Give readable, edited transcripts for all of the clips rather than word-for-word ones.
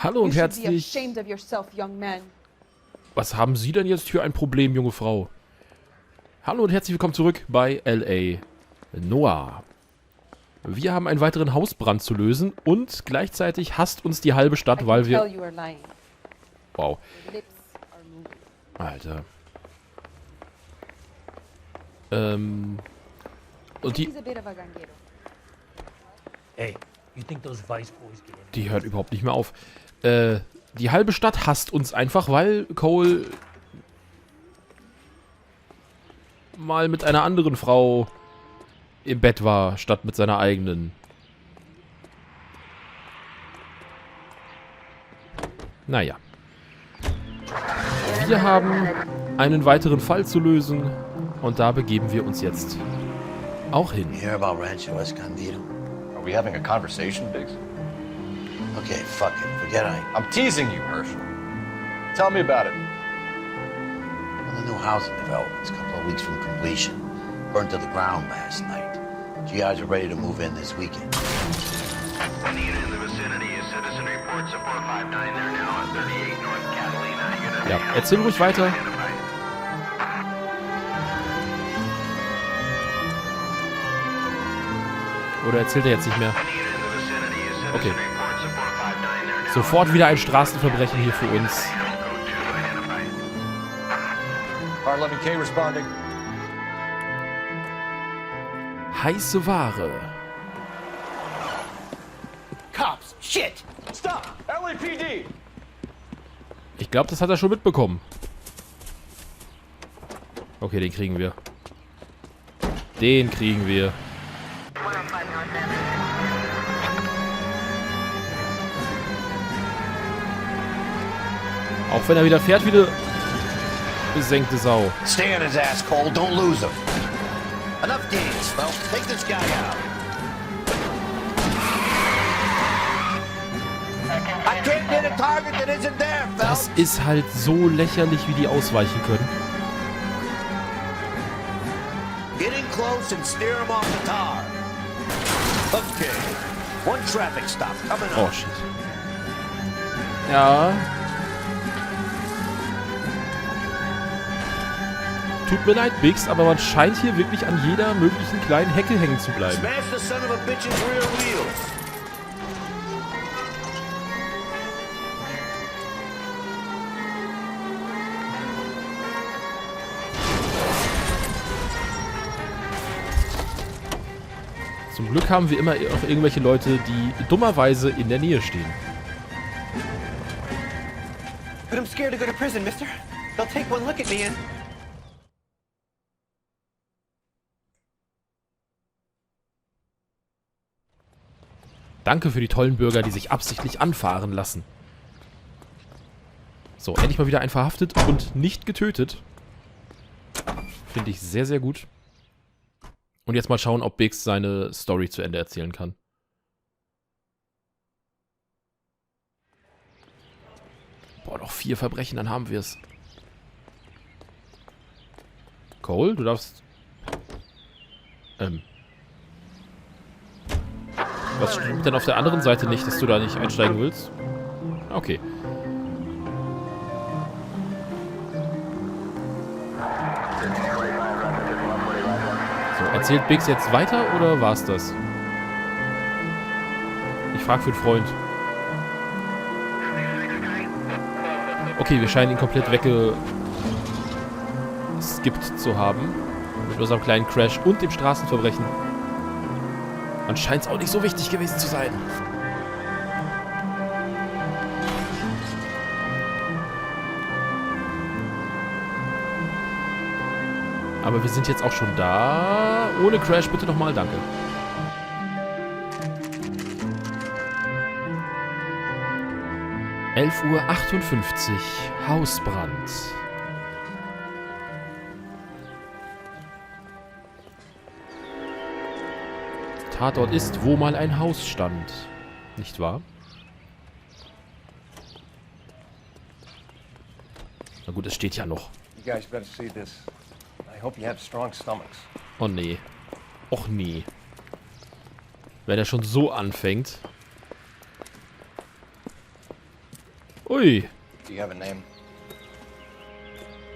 Hallo und herzlich... Was haben Sie denn jetzt für ein Problem, junge Frau? Hallo und herzlich willkommen zurück bei LA Noire. Wir haben einen weiteren Hausbrand zu lösen und gleichzeitig hasst uns die halbe Stadt, weil wir... Wow. Alter. Und die... Die hört überhaupt nicht mehr auf. Die halbe Stadt hasst uns einfach, weil Cole mal mit einer anderen Frau im Bett war, statt mit seiner eigenen. Naja. Wir haben einen weiteren Fall zu lösen und da begeben wir uns jetzt auch hin. Are we having a conversation, Biggs? Okay, fuck it. Forget I'm teasing you, Herschel. Tell me about it. Well, the new housing development's a couple of weeks from completion. Burned to the ground last night. GIs are ready to move in this weekend. Any unit in the vicinity is citizen report support 59. They're now at 38 North Catalina. Unit Ja, erzähl ruhig weiter. Oder erzählt er jetzt nicht mehr? Okay. Sofort wieder ein Straßenverbrechen hier für uns. Heiße Ware. Cops! Shit! Stop! LAPD! Ich glaube, das hat er schon mitbekommen. Okay, den kriegen wir. Den kriegen wir. Auch wenn er wieder fährt, wie eine besenkte Sau. Stay on his ass, Cole. Don't lose him. Enough games, well, take this guy out. I can't hit a target that isn't there, Phil. Das ist halt so lächerlich, wie die ausweichen können. Get in close and steer him off the tar. Okay. One traffic stop coming up. Oh, shit. Ja. Tut mir leid, Biggs, aber man scheint hier wirklich an jeder möglichen kleinen Hecke hängen zu bleiben. Smash the son of a bitch's rear wheels. Zum Glück haben wir immer auch irgendwelche Leute, die dummerweise in der Nähe stehen. But I'm scared to go to prison, mister. They'll take one look at me and... Danke für die tollen Bürger, die sich absichtlich anfahren lassen. So, endlich mal wieder ein verhaftet und nicht getötet. Finde ich sehr, sehr gut. Und jetzt mal schauen, ob Biggs seine Story zu Ende erzählen kann. Boah, noch 4 Verbrechen, dann haben wir es. Cole, du darfst... Was stimmt denn auf der anderen Seite nicht, dass du da nicht einsteigen willst? Okay. So, erzählt Biggs jetzt weiter oder war's das? Ich frage für einen Freund. Okay, wir scheinen ihn komplett weggeskippt zu haben. Mit unserem kleinen Crash und dem Straßenverbrechen. Dann scheint es auch nicht so wichtig gewesen zu sein. Aber wir sind jetzt auch schon da. Ohne Crash bitte nochmal, danke. Uhr 58 Uhr, Hausbrand. Tatort ist, wo mal ein Haus stand. Nicht wahr? Na gut, es steht ja noch. Oh nee. Och nee. Wenn er schon so anfängt. Ui. Do you have a name?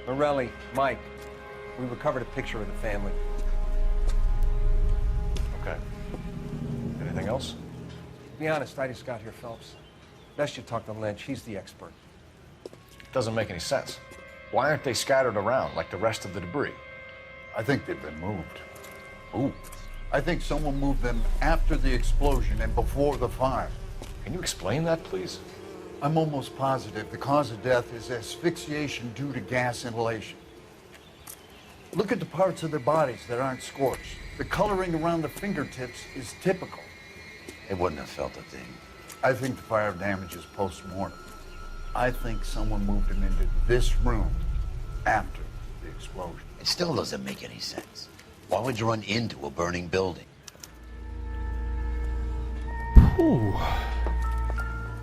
Morelli, Mike. We recovered a picture of the family. Okay. Anything else? To be honest, I just got here, Phelps. Best you talk to Lynch. He's the expert. Doesn't make any sense. Why aren't they scattered around like the rest of the debris? I think they've been moved. Ooh. I think someone moved them after the explosion and before the fire. Can you explain that, please? I'm almost positive the cause of death is asphyxiation due to gas inhalation. Look at the parts of their bodies that aren't scorched. The coloring around the fingertips is typical. They wouldn't have felt a thing. I think the fire damage is post-mortem. I think someone moved them into this room after the explosion. It still doesn't make any sense. Why would you run into a burning building? Puh.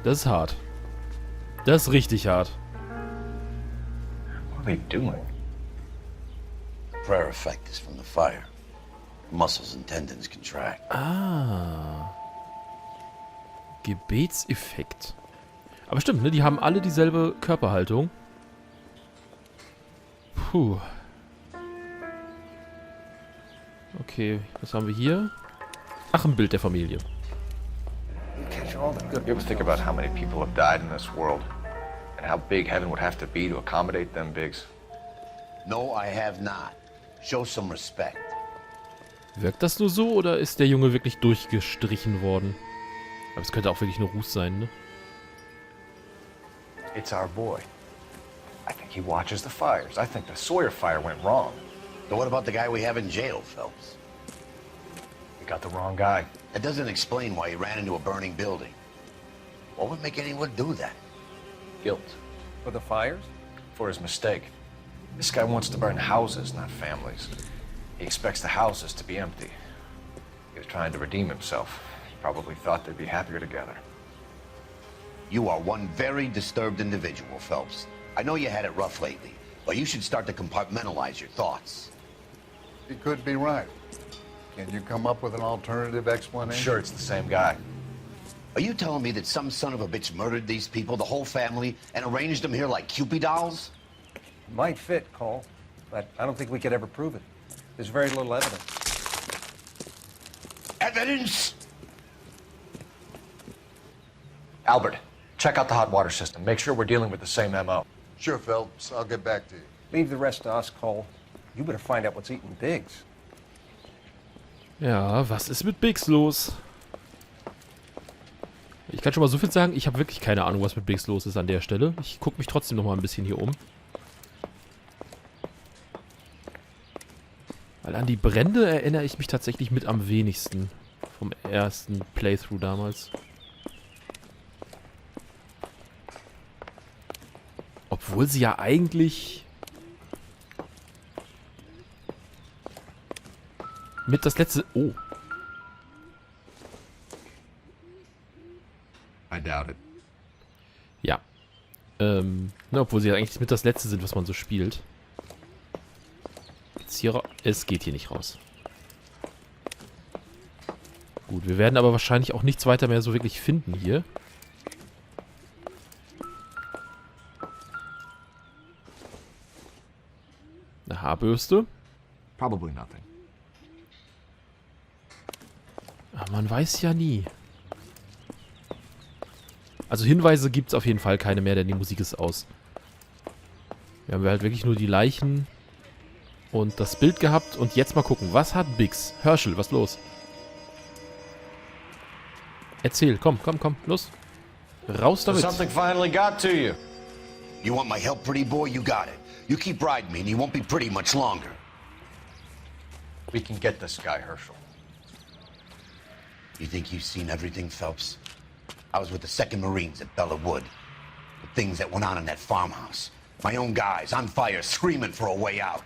Das ist hart. Das ist richtig hart. What are they doing? The prayer effect is from the fire. Muscles and tendons contract. Ah. Gebetseffekt. Aber stimmt, ne? Die haben alle dieselbe Körperhaltung. Puh. Okay, was haben wir hier? Ach, ein Bild der Familie. You ever think about how many people have died in this world? And how big heaven would have to be to accommodate them, Biggs? No, I have not. Show some respect. Wirkt das nur so oder ist der Junge wirklich durchgestrichen worden? Aber es könnte auch wirklich nur Ruß sein, ne? It's our boy. I think he watches the fires. I think the Sawyer fire went wrong. So what about the guy we have in jail, Phelps? We got the wrong guy. That doesn't explain why he ran into a burning building. What would make anyone do that? Guilt. For the fires? For his mistake. This guy wants to burn houses, not families. He expects the houses to be empty. He was trying to redeem himself. He probably thought they'd be happier together. You are one very disturbed individual, Phelps. I know you had it rough lately, but you should start to compartmentalize your thoughts. He could be right. Can you come up with an alternative I'm explanation? sure it's the same guy. Are you telling me that some son of a bitch murdered these people, the whole family, and arranged them here like Cupid dolls? Might fit, Cole, but I don't think we could ever prove it. There's very little evidence. Evidence? Albert, check out the hot water system. Make sure we're dealing with the same MO. Sure, Phelps. I'll get back to you. Leave the rest to us, Cole. You better find out what's eating Biggs. Ja, was ist mit Biggs los? Ich kann schon mal so viel sagen, ich habe wirklich keine Ahnung, was mit Biggs los ist an der Stelle. Ich gucke mich trotzdem noch mal ein bisschen hier um. Weil an die Brände erinnere ich mich tatsächlich mit am wenigsten. Vom ersten Playthrough damals. Obwohl sie ja eigentlich mit das letzte... Oh. I doubt it. Ja. Obwohl sie ja eigentlich mit das letzte sind, was man so spielt. Jetzt hier es geht hier nicht raus. Gut, wir werden aber wahrscheinlich auch nichts weiter mehr so wirklich finden hier. Eine Haarbürste. Probably nothing. Aber man weiß ja nie. Also Hinweise gibt es auf jeden Fall keine mehr, denn die Musik ist aus. Wir haben halt wirklich nur die Leichen und das Bild gehabt. Und jetzt mal gucken, was hat Biggs? Herschel, was los? Erzähl, komm, los. Raus damit. Something finally got to you. You want my help, pretty boy? You got it. You keep riding me and you won't be pretty much longer. We can get this guy, Herschel. You think you've seen everything, Phelps? I was with the 2nd Marines at Bella Wood. The things that went on in that farmhouse. My own guys on fire, screaming for a way out.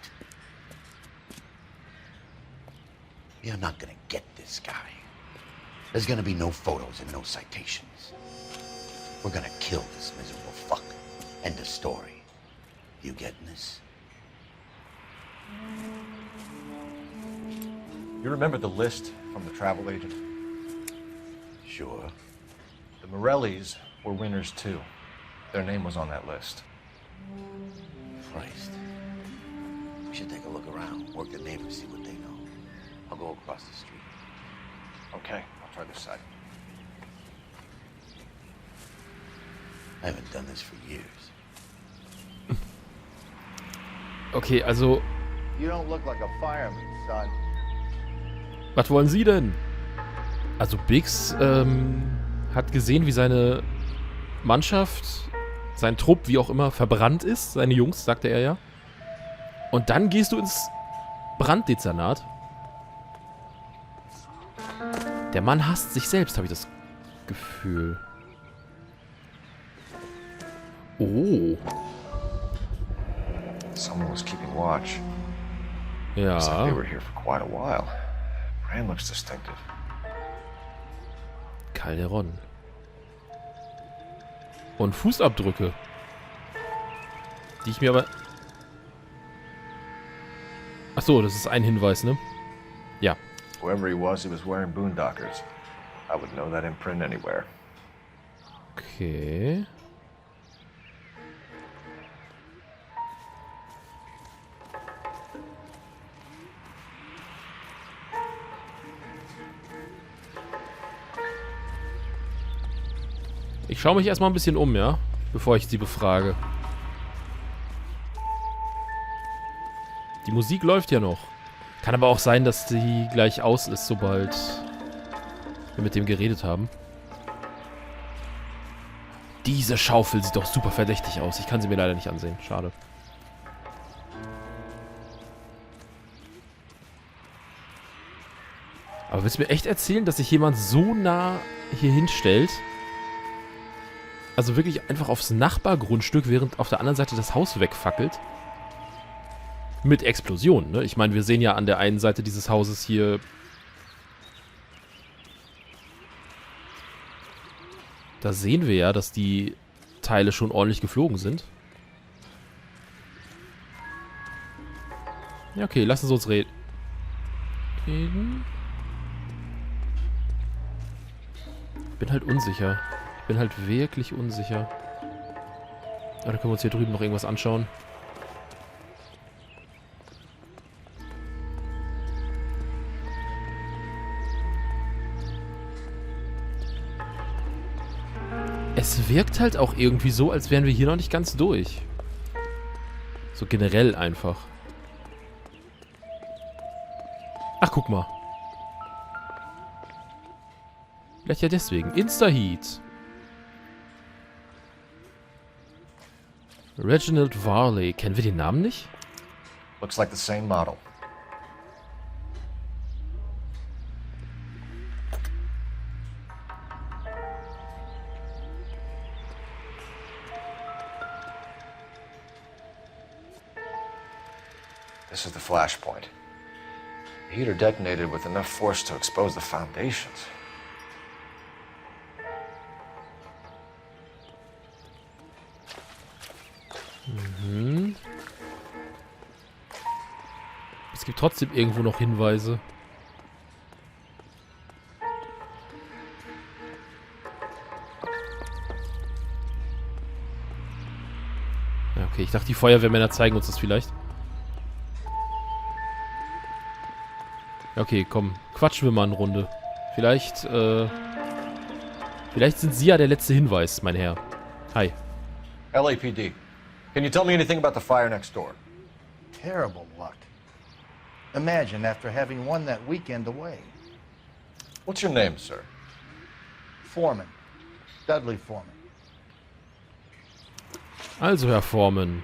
You're not gonna get this guy. There's gonna be no photos and no citations. We're gonna kill this miserable fuck. End of story. You getting this? You remember the list from the travel agent? Sure. The Morellis were winners too. Their name was on that list. Christ. We should take a look around, work the neighbors, see what they know. I'll go across the street. Okay, I'll try this side. I haven't done this for years. Okay, also, You don't look like a fireman, son. was wollen Sie denn? Also Biggs hat gesehen, wie seine Mannschaft, sein Trupp, wie auch immer, verbrannt ist. Seine Jungs, sagte er ja. Und dann gehst du ins Branddezernat. Der Mann hasst sich selbst, habe ich das Gefühl. Oh. Someone was keeping watch. Looks like Ja. they were here for quite a while. Brand looks distinctive. Calderon. Und Fußabdrücke. Die ich mir aber... Achso, das ist ein Hinweis, ne? Ja. Whoever he was wearing boondockers. I would know that imprint anywhere. Okay. Ich schaue mich erstmal ein bisschen um, ja? Bevor ich sie befrage. Die Musik läuft ja noch. Kann aber auch sein, dass die gleich aus ist, sobald wir mit dem geredet haben. Diese Schaufel sieht doch super verdächtig aus. Ich kann sie mir leider nicht ansehen. Schade. Aber willst du mir echt erzählen, dass sich jemand so nah hier hinstellt? Also wirklich einfach aufs Nachbargrundstück, während auf der anderen Seite das Haus wegfackelt? Mit Explosionen, ne? Ich meine, wir sehen ja an der einen Seite dieses Hauses hier... Da sehen wir ja, dass die Teile schon ordentlich geflogen sind. Ja, okay, lassen Sie uns reden. Ich bin halt unsicher. Ich bin halt wirklich unsicher. Aber da können wir uns hier drüben noch irgendwas anschauen. Es wirkt halt auch irgendwie so, als wären wir hier noch nicht ganz durch. So generell einfach. Ach, guck mal. Vielleicht ja deswegen. Insta-Heat. Reginald Varley. Kennen wir den Namen nicht? Looks like the same model. This is the flashpoint. The heater detonated with enough force to expose the foundations. Es gibt trotzdem irgendwo noch Hinweise. Ja, okay, ich dachte, die Feuerwehrmänner zeigen uns das vielleicht. Ja, okay, komm. Quatschen wir mal eine Runde. Vielleicht, vielleicht sind Sie ja der letzte Hinweis, mein Herr. Hi. LAPD. Can you tell me anything about the fire next door? Terrible luck. Imagine after having won that weekend away. What's your name, sir? Foreman. Dudley Foreman. Also, Herr Foreman.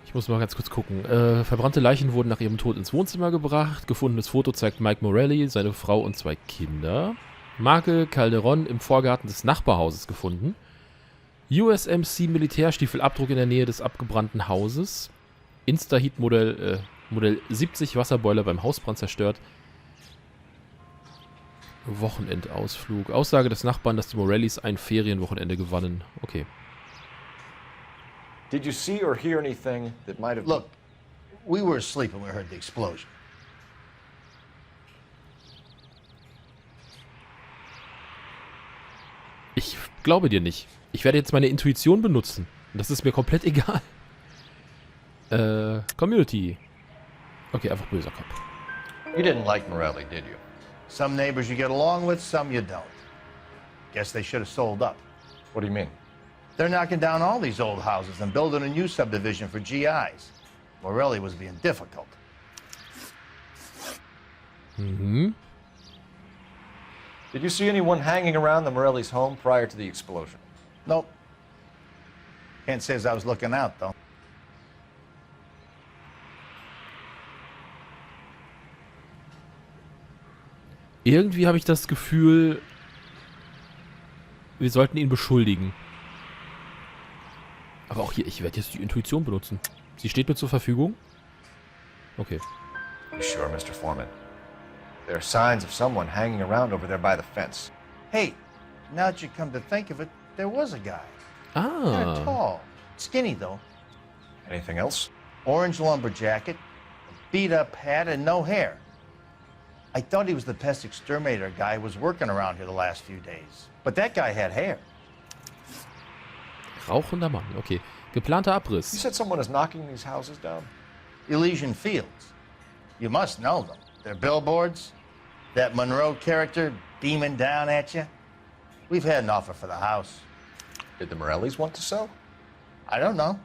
Ich muss mal ganz kurz gucken. Verbrannte Leichen wurden nach ihrem Tod ins Wohnzimmer gebracht. Gefundenes Foto zeigt Mike Morelli, seine Frau und 2 Kinder. Marke Calderon im Vorgarten des Nachbarhauses gefunden. USMC Militärstiefelabdruck in der Nähe des abgebrannten Hauses. Insta-Heat Modell 70 Wasserboiler beim Hausbrand zerstört. Wochenendausflug. Aussage des Nachbarn, dass die Morellis ein Ferienwochenende gewannen. Okay. Did you see or hear anything that might have... Look, we were asleep when we heard the explosion. Ich glaube dir nicht. Ich werde jetzt meine Intuition benutzen. Und das ist mir komplett egal. Community. Okay, einfach böser Kopf. You didn't like Morelli, did you? Some neighbors you get along with, some you don't. Guess they should have sold up. What do you mean? They're knocking down all these old houses and building a new subdivision for GIs. Morelli was being difficult. Mhm. Did you see anyone hanging around the Morelli's home prior to the explosion? Nope. Can't say as I was looking out, though. Irgendwie habe ich das Gefühl, wir sollten ihn beschuldigen. Aber auch hier, ich werde jetzt die Intuition benutzen. Sie steht mir zur Verfügung. Okay. You sure, Mr. Foreman? There are signs of someone hanging around over there by the fence. Hey, now that you come to think of it, there was a guy. Kinda Ah. tall. Skinny, though. Anything else? Orange lumber jacket, beat-up hat, and no hair. I thought he was the pest exterminator guy who was working around here the last few days. But that guy had hair. Rauchender Mann. Okay. Geplanter You Abriss. said someone is knocking these houses down? Elysian Fields. You must know them. They're billboards. That Monroe character beaming down at you. We've had an offer for the house. Did the Morellis want to sell? I don't know.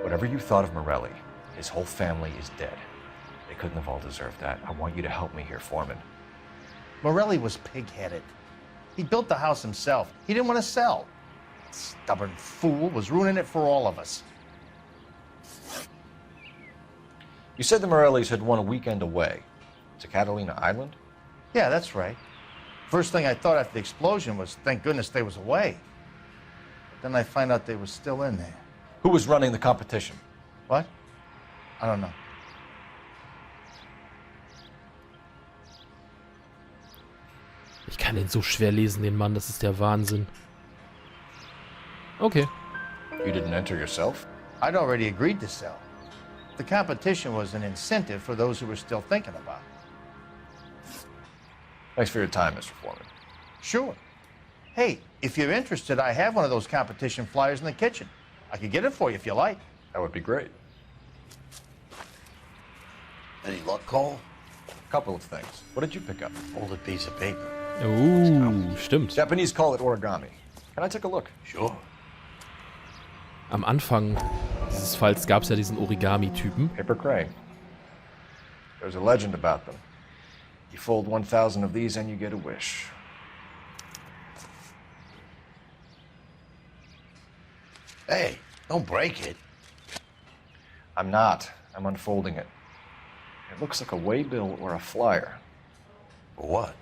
Whatever you thought of Morelli, his whole family is dead. They couldn't have all deserved that. I want you to help me here, Foreman. Morelli was pig-headed. He built the house himself. He didn't want to sell. Stubborn fool was ruining it for all of us. You said the Morellis had won a weekend away to Catalina Island? Yeah, that's right. First thing I thought after the explosion was, thank goodness they was away. But then I find out they was still in there. Who was running the competition? What? I don't know. Ich kann den so schwer lesen, den Mann. Das ist der Wahnsinn. Okay. You didn't enter yourself? I'd already agreed to sell. The competition was an incentive for those who were still thinking about it. Thanks for your time, Mr. Foreman. Sure. Hey, if you're interested, I have one of those competition flyers in the kitchen. I could get it for you if you like. That would be great. Any luck, Cole? A couple of things. What did you pick up? Folded piece of paper. Stimmt. Japanese call it origami. Can I take a look? Sure. Am Anfang dieses Falls gab es ja diesen Origami-Typen. Paper crane. There's a legend about them. You fold 1,000 of these and you get a wish. Hey, don't break it. I'm not. I'm unfolding it. It looks like a waybill or a flyer. For what?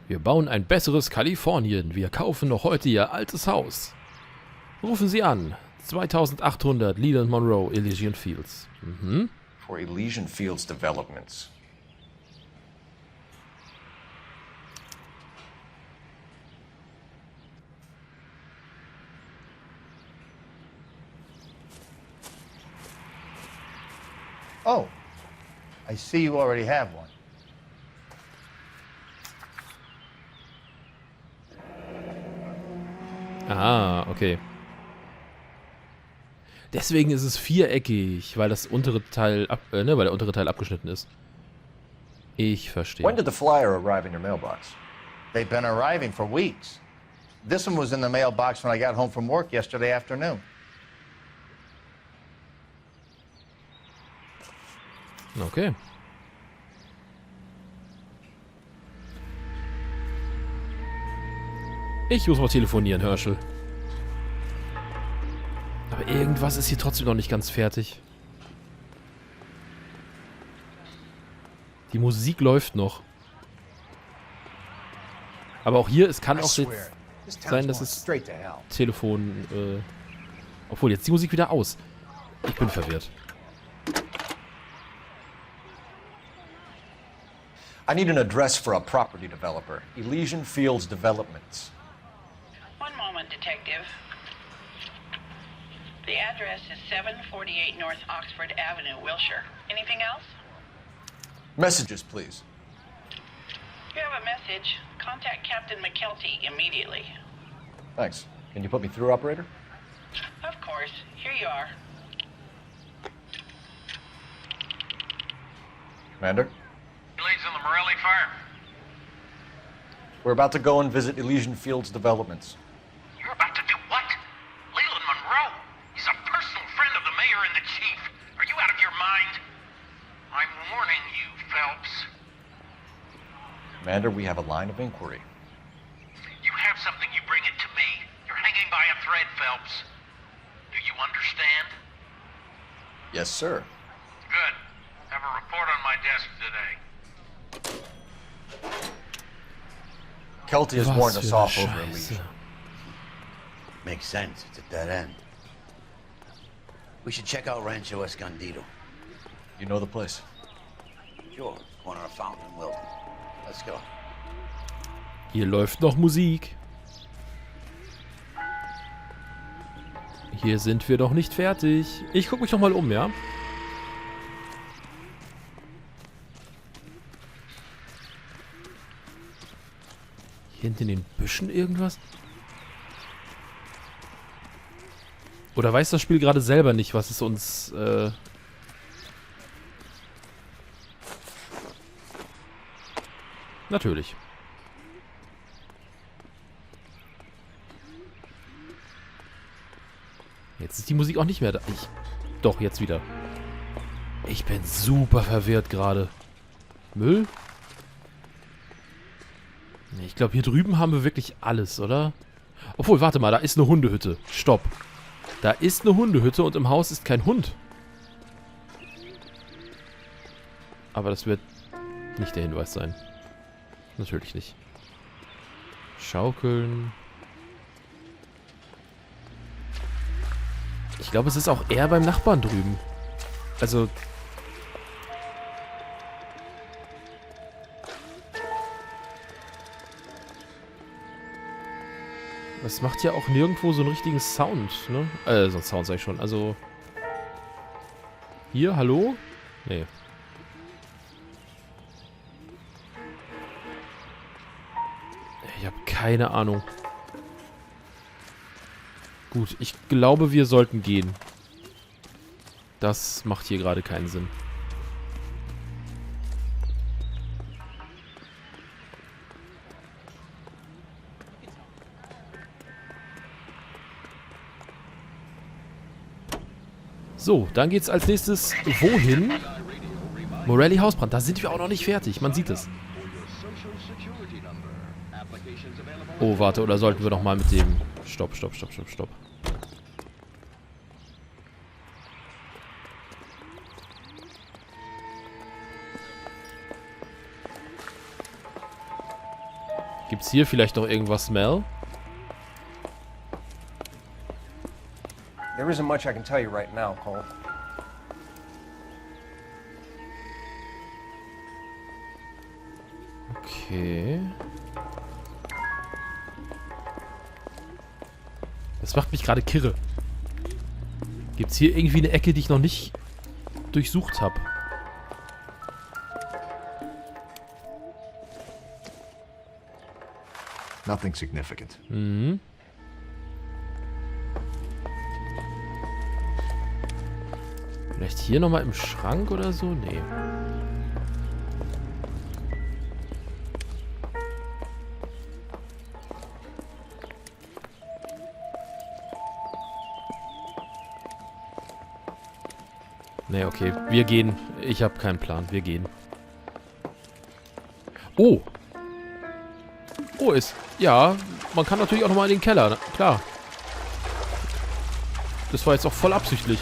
Wir bauen ein besseres Kalifornien. Wir kaufen noch heute Ihr altes Haus. Rufen Sie an. 2800 Leland Monroe, Elysian Fields. Mhm. For Elysian Fields Developments. Oh, I see you already have one. Ah, okay. Deswegen ist es viereckig, weil das untere Teil weil der untere Teil abgeschnitten ist. Ich verstehe. When did the flyer arrive in your mailbox? They've been arriving for weeks. This one was in the mailbox when I got home from work yesterday afternoon. Okay. Ich muss mal telefonieren, Herschel. Aber irgendwas ist hier trotzdem noch nicht ganz fertig. Die Musik läuft noch. Aber auch hier, es kann auch jetzt sein, dass es Telefon... obwohl, jetzt die Musik wieder aus. Ich bin verwirrt. I need an address for a property developer. Elysian Fields Developments. One moment, Detective. The address is 748 North Oxford Avenue, Wilshire. Anything else? Messages, please. You have a message. Contact Captain McKelty immediately. Thanks. Can you put me through, operator? Of course. Here you are. Commander? Leads on the Morelli fire. We're about to go and visit Elysian Fields Developments. You're about to do what? Leland Monroe. He's a personal friend of the mayor and the chief. Are you out of your mind? I'm warning you, Phelps. Commander, we have a line of inquiry. You have something, you bring it to me. You're hanging by a thread, Phelps. Do you understand? Yes, sir. Good. Have a report on my desk today. Kelty has Was warned us für off eine over Scheiße. Elysian. Makes sense. It's a dead end. We should check out Rancho Escondido. You know the place? Sure. Corner of Fountain and Wilton. Let's go. Hier läuft noch Musik. Hier sind wir doch nicht fertig. Ich gucke mich noch mal um, ja? Hier hinten in den Büschen irgendwas? Oder weiß das Spiel gerade selber nicht, was es uns... Natürlich. Jetzt ist die Musik auch nicht mehr da. Doch, jetzt wieder. Ich bin super verwirrt gerade. Müll? Nee, ich glaube, hier drüben haben wir wirklich alles, oder? Obwohl, warte mal, da ist eine Hundehütte. Stopp. Da ist eine Hundehütte und im Haus ist kein Hund. Aber das wird nicht der Hinweis sein. Natürlich nicht. Schaukeln. Ich glaube, es ist auch eher beim Nachbarn drüben. Also... Es macht ja auch nirgendwo so einen richtigen Sound, ne? So einen Sound sag ich schon. Also... Hier, hallo? Nee. Ich habe keine Ahnung. Gut, ich glaube, wir sollten gehen. Das macht hier gerade keinen Sinn. So, dann geht's als nächstes wohin? Morelli Hausbrand. Da sind wir auch noch nicht fertig. Man sieht es. Oh, warte, oder sollten wir noch mal mit dem... Stopp, stopp, stopp, stopp, stopp. Gibt's hier vielleicht noch irgendwas, Mel? There isn't much I can tell you right now, Cole. Okay. Das macht mich gerade kirre. Gibt's hier irgendwie eine Ecke, die ich noch nicht durchsucht habe? Nothing significant. Mhm. Vielleicht hier nochmal im Schrank oder so? Nee. Nee, okay. Wir gehen. Ich habe keinen Plan. Wir gehen. Oh! Oh, ist... Ja, man kann natürlich auch nochmal in den Keller. Ne? Klar. Das war jetzt auch voll absichtlich.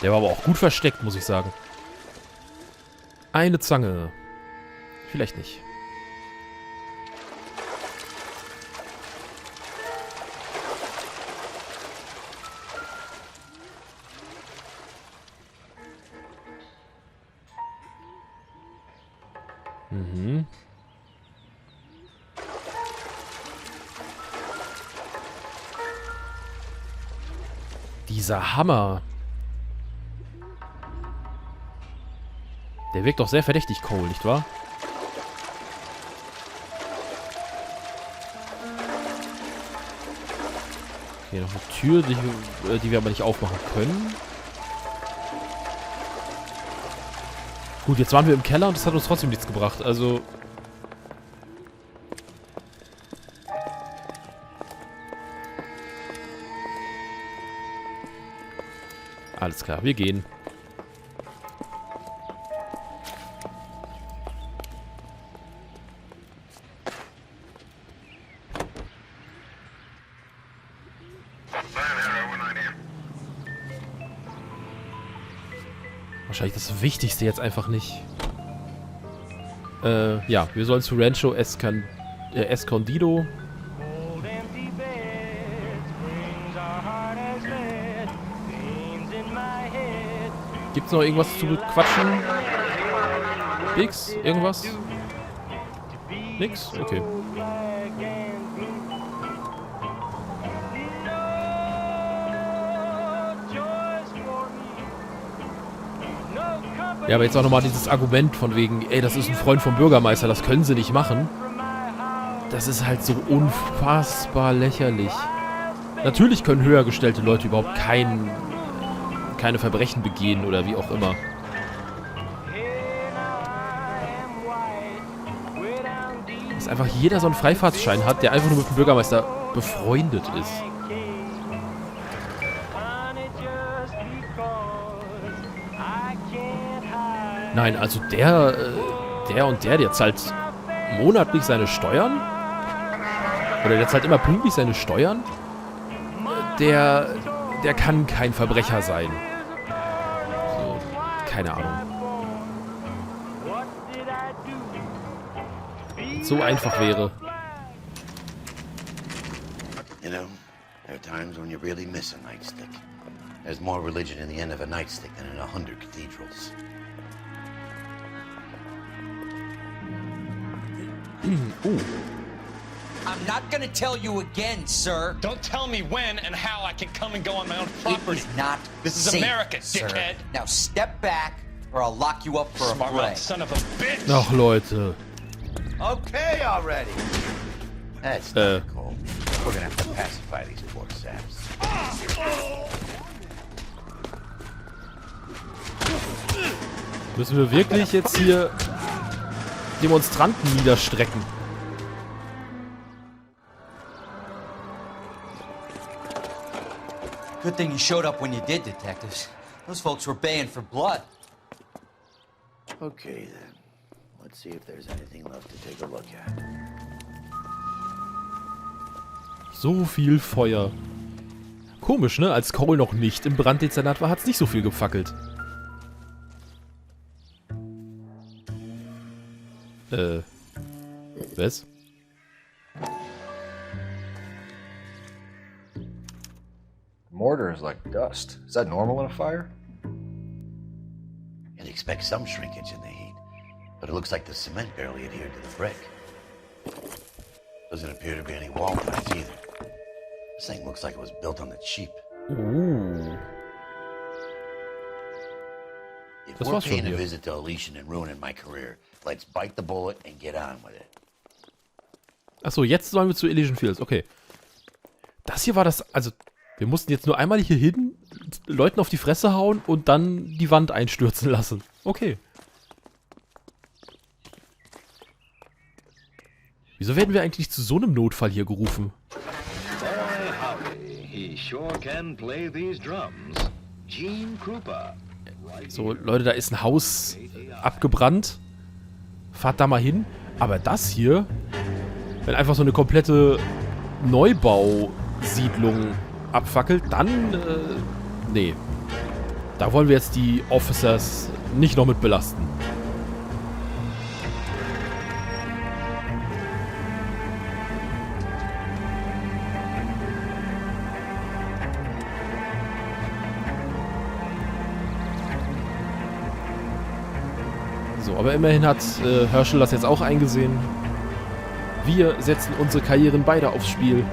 Der war aber auch gut versteckt, muss ich sagen. Eine Zange. Vielleicht nicht. Mhm. Dieser Hammer. Der wirkt doch sehr verdächtig, Cole, nicht wahr? Okay, noch eine Tür, die wir aber nicht aufmachen können. Gut, jetzt waren wir im Keller und das hat uns trotzdem nichts gebracht. Also... Alles klar, wir gehen. Wahrscheinlich das Wichtigste jetzt einfach nicht. Ja, wir sollen zu Rancho Escondido. Gibt's noch irgendwas zu quatschen? Nix? Irgendwas? Nix? Okay. Ja, aber jetzt auch nochmal dieses Argument von wegen, ey, das ist ein Freund vom Bürgermeister, das können sie nicht machen. Das ist halt so unfassbar lächerlich. Natürlich können höher gestellte Leute überhaupt keine Verbrechen begehen oder wie auch immer. Dass einfach jeder so einen Freifahrtsschein hat, der einfach nur mit dem Bürgermeister befreundet ist. Nein, also der zahlt monatlich seine Steuern. Oder der zahlt immer pünktlich seine Steuern. Der kann kein Verbrecher sein. So, keine Ahnung. So einfach wäre. You know, there are times when you really miss a nightstick. There's more religion in the end of a nightstick than in 100 cathedrals. I'm not gonna tell you again, sir. Don't tell me when and how I can come and go on my own property. It is not This is safe, America, sir. dickhead. Now step back, or I'll lock you up for a Smart play. mouth son of a bitch. Ach, Leute. Okay already. That's not cool. We're gonna have to pacify these poor saps. Müssen wir wirklich jetzt hier Demonstranten niederstrecken? Good thing you showed up when you did, detectives. Those folks were baying for blood. Okay then. Let's see if there's anything left to take a look at. So viel Feuer. Komisch, ne? Als Cole noch nicht im Branddezernat war, hat's nicht so viel gefackelt. Was? Mortar is like dust. Is that normal in a fire? You'd expect some shrinkage in the heat, but it looks like the cement barely adhered to the brick. Doesn't appear to be any wall ties either. This thing looks like it was built on the cheap. Oh. If Das we're war's schon paying a hier. visit to Elysian and ruining my career, let's bite the bullet and get on with it. Achso, jetzt sollen wir zu Elysian Fields. Okay. Das hier war das... Also, wir mussten jetzt nur einmal hier hin, Leuten auf die Fresse hauen und dann die Wand einstürzen lassen. Okay. Wieso werden wir eigentlich zu so einem Notfall hier gerufen? He sure can play these drums. Gene Krupa. So, Leute, da ist ein Haus abgebrannt. Fahrt da mal hin. Aber das hier, wenn einfach so eine komplette Neubausiedlung abfackelt, dann, nee. Da wollen wir jetzt die Officers nicht noch mit belasten. So, aber immerhin hat Herschel das jetzt auch eingesehen. Wir setzen unsere Karrieren beide aufs Spiel.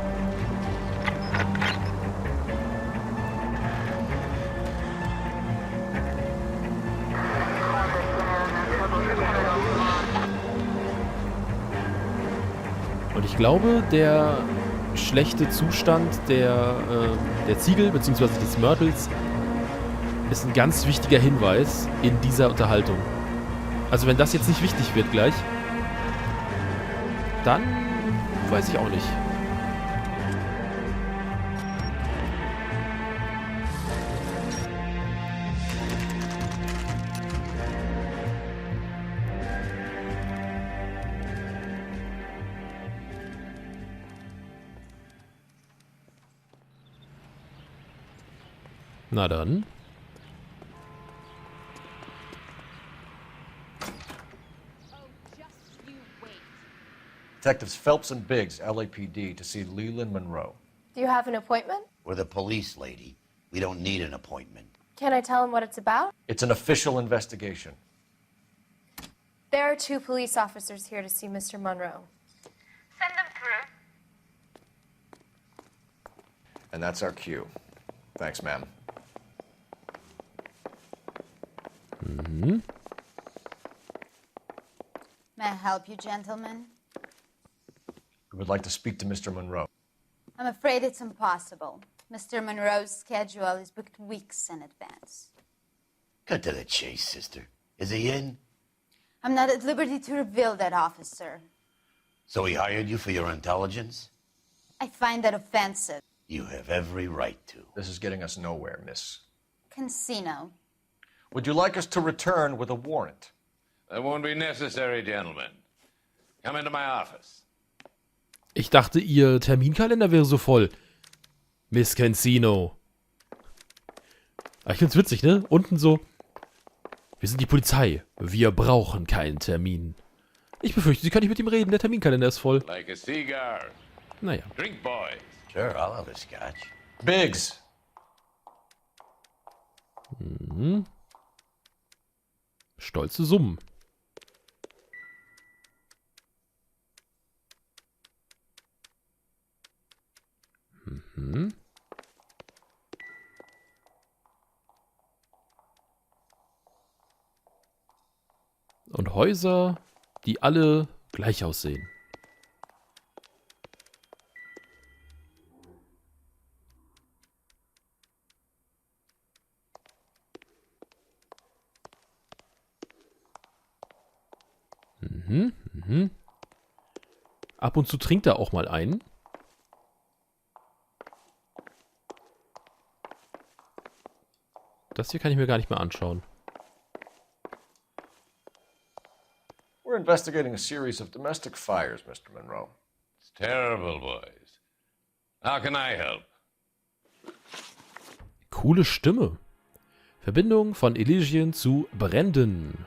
glaube, der schlechte Zustand der Ziegel bzw. des Mörtels ist ein ganz wichtiger Hinweis in dieser Unterhaltung. Also wenn das jetzt nicht wichtig wird gleich, dann weiß ich auch nicht. Na dann. Detectives Phelps and Biggs, LAPD, to see Leland Monroe. Do you have an appointment? We're the police, lady. We don't need an appointment. Can I tell him what it's about? It's an official investigation. There are 2 police officers here to see Mr. Monroe. Send them through. And that's our cue. Thanks, ma'am. May I help you, gentlemen? We would like to speak to Mr. Monroe. I'm afraid it's impossible. Mr. Monroe's schedule is booked weeks in advance. Cut to the chase, sister. Is he in? I'm not at liberty to reveal that, officer. So he hired you for your intelligence? I find that offensive. You have every right to. This is getting us nowhere, miss. Casino. Would you like us to return with a warrant? That won't be necessary, gentlemen. Come into my office. Ich dachte, ihr Terminkalender wäre so voll. Miss Cancino. Aber ich find's witzig, ne? Unten so. Wir sind die Polizei. Wir brauchen keinen Termin. Ich befürchte, sie kann nicht mit ihm reden. Der Terminkalender ist voll. Like a cigar. Naja. Drink, boys. Sure, I'll have a scotch. Biggs! Mhm. Stolze Summen. Mhm. Und Häuser, die alle gleich aussehen. Mhm, mhm. Ab und zu trinkt er auch mal einen. Das hier kann ich mir gar nicht mehr anschauen. We're investigating a series of domestic fires, Mr. Monroe. It's terrible, boys. How can I help? Coole Stimme. Verbindung von Elysian zu Bränden.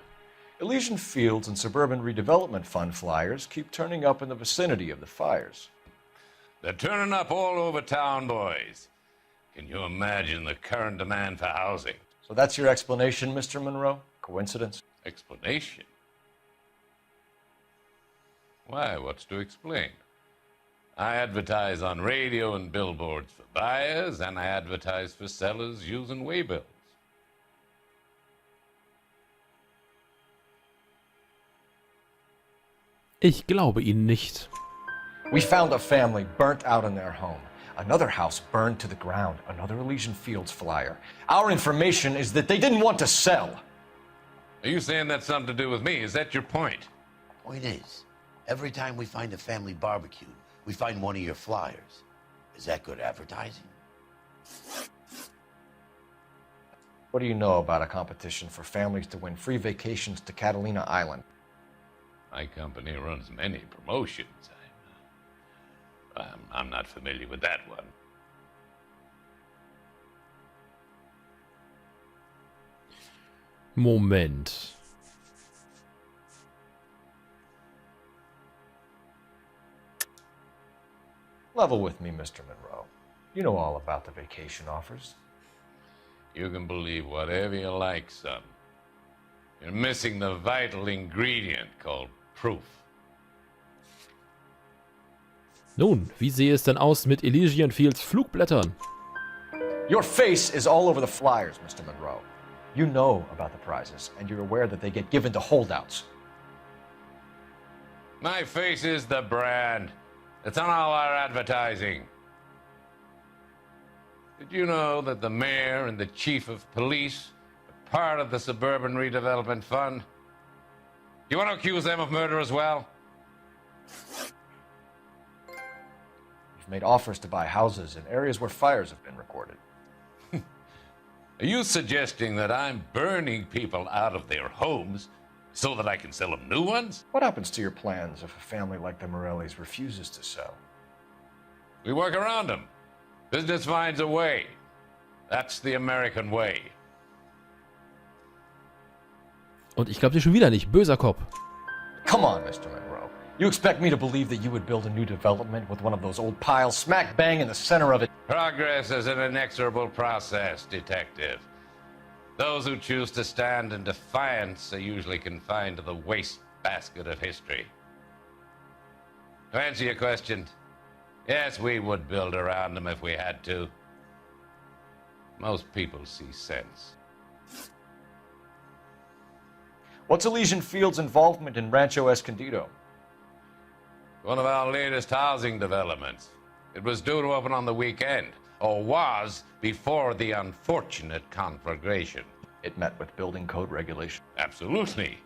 Elysian Fields and Suburban Redevelopment Fund flyers keep turning up in the vicinity of the fires. They're turning up all over town, boys. Can you imagine the current demand for housing? So that's your explanation, Mr. Monroe? Coincidence? Explanation? Why, what's to explain? I advertise on radio and billboards for buyers, and I advertise for sellers using waybills. Ich glaube Ihnen nicht. We found a family burnt out in their home. Another house burned to the ground. Another Elysian Fields flyer. Our information is that they didn't want to sell. Are you saying that's something to do with me? Is that your point? Point is, every time we find a family barbecue, we find one of your flyers. Is that good advertising? What do you know about a competition for families to win free vacations to Catalina Island? My company runs many promotions. I'm not familiar with that one. Moment. Level with me, Mr. Monroe. You know all about the vacation offers. You can believe whatever you like, son. You're missing the vital ingredient called proof. Nun, wie sehe es denn aus mit Elysian Fields Flugblättern? Your face is all over the flyers, Mr. Monroe. You know about the prizes, and you're aware that they get given to holdouts. My face is the brand. It's on all our advertising. Did you know that the mayor and the chief of police are part of the Suburban Redevelopment Fund? You want to accuse them of murder as well? We've made offers to buy houses in areas where fires have been recorded. Are you suggesting that I'm burning people out of their homes so that I can sell them new ones? What happens to your plans if a family like the Morellis refuses to sell? We work around them. Business finds a way. That's the American way. Und ich glaube dir schon wieder nicht. Böser Cop. Come on, Mr. Monroe. You expect me to believe that you would build a new development with one of those old piles smack bang in the center of it? Progress is an inexorable process, Detective. Those who choose to stand in defiance are usually confined to the wastebasket of history. To answer your question, yes, we would build around them if we had to. Most people see sense. What's Elysian Field's involvement in Rancho Escondido? One of our latest housing developments. It was due to open on the weekend, or was before the unfortunate conflagration. It met with building code regulation. Absolutely.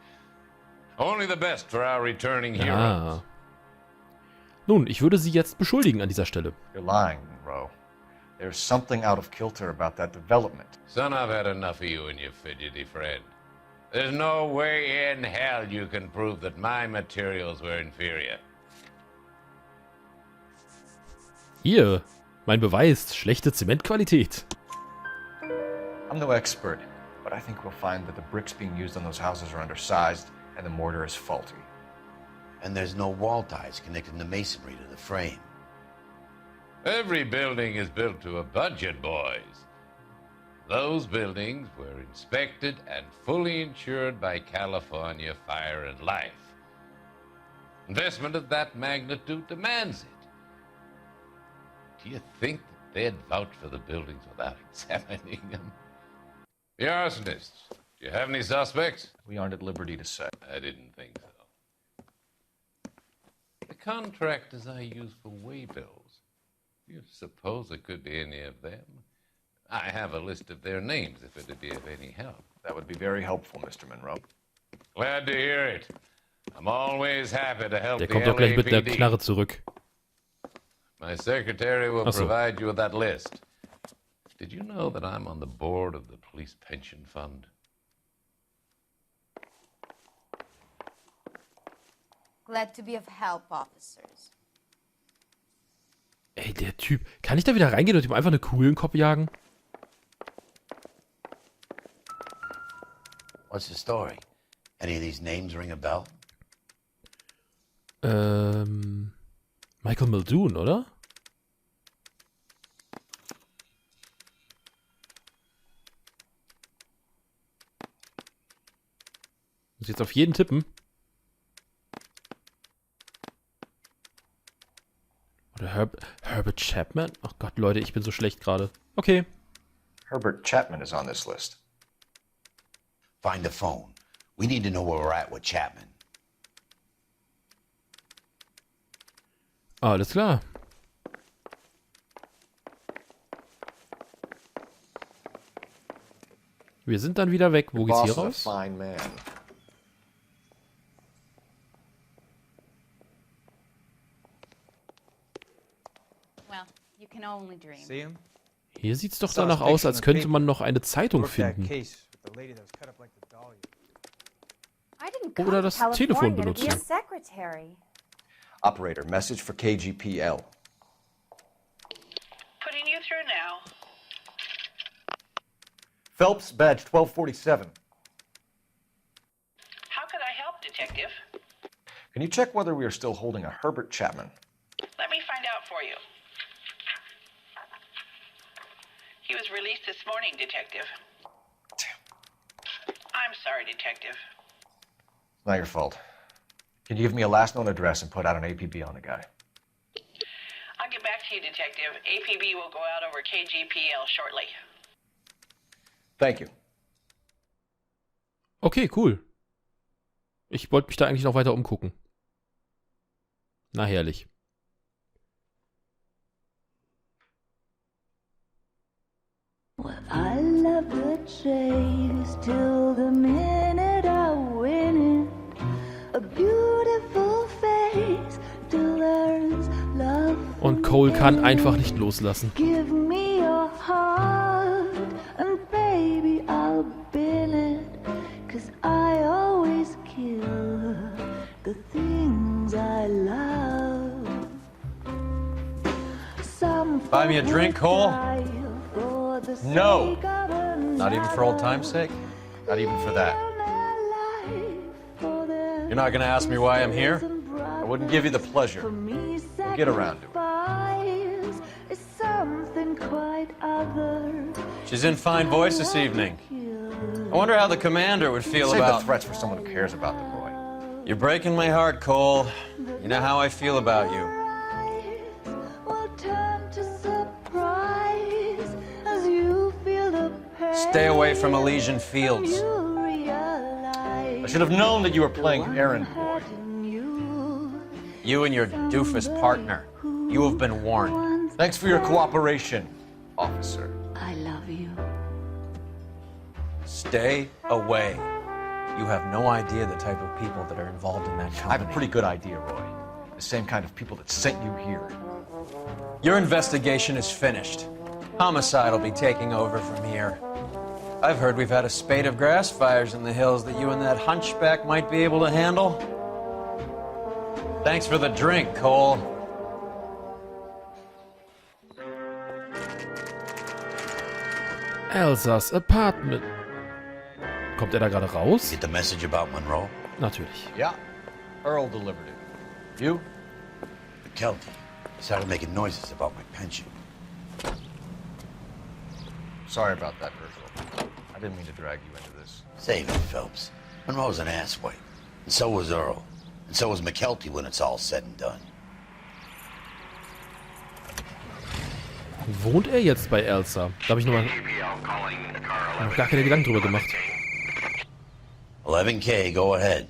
Only the best for our returning heroes. Ah. Nun, ich würde Sie jetzt beschuldigen an dieser Stelle. You're lying, Monroe. There's something out of kilter about that development. Son, I've had enough of you and your fidgety friend. There's no way in hell you can prove that my materials were inferior. Hier, mein Beweis, schlechte Zementqualität. I'm no expert, but I think we'll find that the bricks being used on those houses are undersized and the mortar is faulty. And there's no wall ties connecting the masonry to the frame. Every building is built to a budget, boys. Those buildings were inspected and fully insured by California Fire and Life. Investment of that magnitude demands it. Do you think that they'd vouch for the buildings without examining them? The arsonists. Do you have any suspects? We aren't at liberty to say. I didn't think so. The contractors I use for way bills. Do you suppose it could be any of them? I have a list of their names if it'd be of any help. That would be very helpful, Mr. Monroe. Glad to hear it. I'm always happy to help Der the kommt doch gleich mit der LAPD. Knarre zurück. My secretary will Ach so. provide you with that list. Did you know that I'm on the board of the police pension fund? Glad to be of help, officers. Ey, der Typ. Kann ich da wieder reingehen und ihm einfach eine Kugel in den Kopf jagen? What's the story? Any of these names ring a bell? Michael Muldoon, oder? Muss jetzt auf jeden tippen. Oder Herbert Chapman? Ach Gott, Leute, ich bin so schlecht gerade. Okay. Herbert Chapman is on this list. Find the phone. We need to know where we're at with Chapman. Alles klar. Wir sind dann wieder weg. Wo geht's hier raus? Fine man. Well, you can only dream. See him? Hier sieht's doch danach aus, als könnte man noch eine Zeitung finden. I didn't come Oder to das Telefon California to be a benutzen. secretary. Operator, message for KGPL. Putting you through now. Phelps, badge 1247. How could I help, Detective? Can you check whether we are still holding a Herbert Chapman? Let me find out for you. He was released this morning, Detective. I'm sorry, Detective. It's not your fault. Can you give me a last known address and put out an APB on the guy? I'll get back to you, Detective. APB will go out over KGPL shortly. Thank you. Okay, cool. Ich wollte mich da eigentlich noch weiter umgucken. Na herrlich. I love the chase till the minute I win it. A beautiful face till there's love. Und Cole kann einfach nicht loslassen. Give me your heart and baby I'll bill it. 'Cause I always kill the things I love. Some Buy me a drink, Cole? for the No. sake of Not even for old time's sake? Not even for that. You're not gonna ask me why I'm here? I wouldn't give you the pleasure. We'll get around to it. Is something quite other. She's in fine voice this evening. I wonder how the commander would feel Save about... the threats for someone who cares about the boy. You're breaking my heart, Cole. You know how I feel about you. Will turn to surprise as you feel the pain. Stay away from Elysian Fields. You realize I should have known that you were playing errand boy. you. You and your doofus partner. You have been warned. Thanks for your cooperation, officer. I love you. Stay away. You have no idea the type of people that are involved in that company. I have a pretty good idea, Roy. The same kind of people that sent you here. Your investigation is finished. Homicide will be taking over from here. I've heard we've had a spate of grass fires in the hills that you and that hunchback might be able to handle. Thanks for the drink, Cole. Elsas Apartment. Kommt er da gerade raus? Get the message about Monroe? Natürlich. Yeah, Earl delivered it. You? McKelty started making noises about my pension. Sorry about that, Virgil. I didn't mean to drag you into this. Save it, Phelps. Monroe's an asswipe. And so was Earl. And so was McKelty when it's all said and done. Wohnt er jetzt bei Elsa? Da habe ich noch gar keine Gedanken drüber gemacht. 11K, go ahead.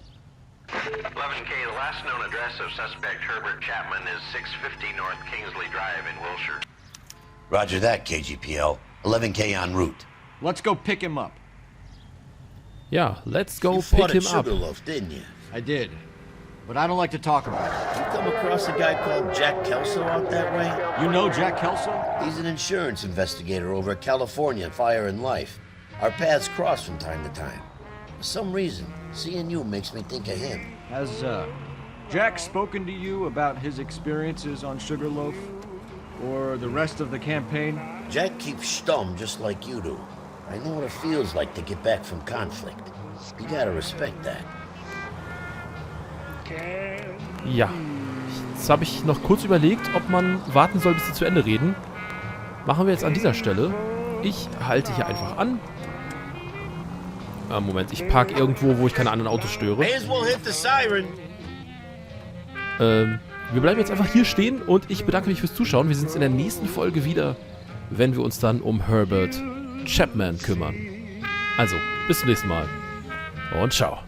11K, the last known address of suspect Herbert Chapman is 650 North Kingsley Drive in Wilshire. Roger that, KGPL. 11K en route. Let's go pick him up. Ja, let's go You pick fought him at up. Sugarloaf, didn't you? I did. But I don't like to talk about it. You come across a guy called Jack Kelso out that way? You know Jack Kelso? He's an insurance investigator over at California Fire and Life. Our paths cross from time to time. For some reason, seeing you makes me think of him. Has Jack spoken to you about his experiences on Sugarloaf? Or the rest of the campaign? Jack keeps stum just like you do. I know what it feels like to get back from conflict. You gotta respect that. Ja. Jetzt habe ich noch kurz überlegt, ob man warten soll, bis sie zu Ende reden. Machen wir jetzt an dieser Stelle. Ich halte hier einfach an. Moment, ich parke irgendwo, wo ich keine anderen Autos störe. Wir bleiben jetzt einfach hier stehen und ich bedanke mich fürs Zuschauen. Wir sehen uns in der nächsten Folge wieder, wenn wir uns dann um Herbert Chapman kümmern. Also, bis zum nächsten Mal und ciao.